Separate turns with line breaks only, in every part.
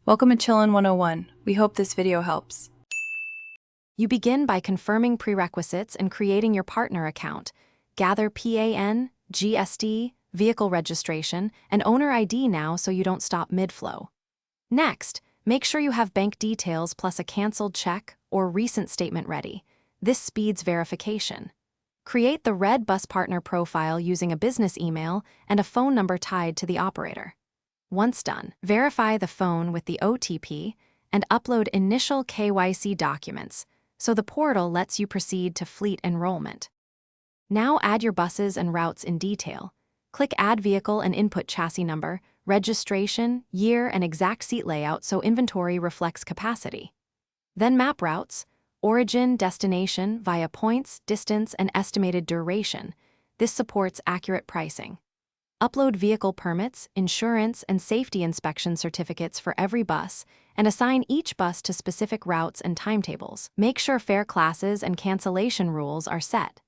Welcome to Chillin' 101. We hope this video helps.
You begin by confirming prerequisites and creating your partner account. Gather PAN, GST, vehicle registration, and owner ID now so you don't stop mid-flow. Next, make sure you have bank details plus a canceled check or recent statement ready. This speeds verification. Create the Redbus partner profile using a business email and a phone number tied to the operator. Once done, verify the phone with the OTP and upload initial KYC documents so the portal lets you proceed to fleet enrollment. Now add your buses and routes in detail. Click Add Vehicle and input chassis number, registration, year, and exact seat layout so inventory reflects capacity. Then map routes, origin, destination, via points, distance, and estimated duration. This supports accurate pricing. Upload vehicle permits, insurance, and safety inspection certificates for every bus, and assign each bus to specific routes and timetables. Make sure fare classes and cancellation rules are set.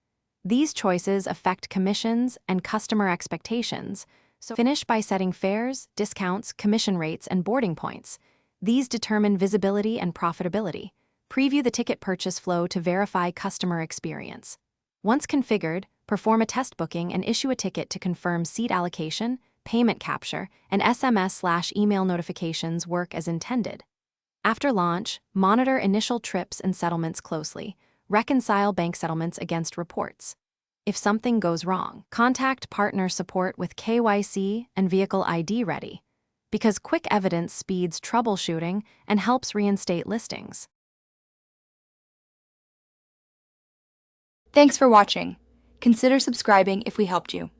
These choices affect commissions and customer expectations, so finish by setting fares, discounts, commission rates, and boarding points. These determine visibility and profitability. Preview the ticket purchase flow to verify customer experience. Once configured, perform a test booking and issue a ticket to confirm seat allocation, payment capture, and SMS/email notifications work as intended. After launch, monitor initial trips and settlements closely. Reconcile bank settlements against reports. If something goes wrong, contact partner support with KYC and vehicle ID ready, because quick evidence speeds troubleshooting and helps reinstate listings.
Thanks for watching. Consider subscribing if we helped you.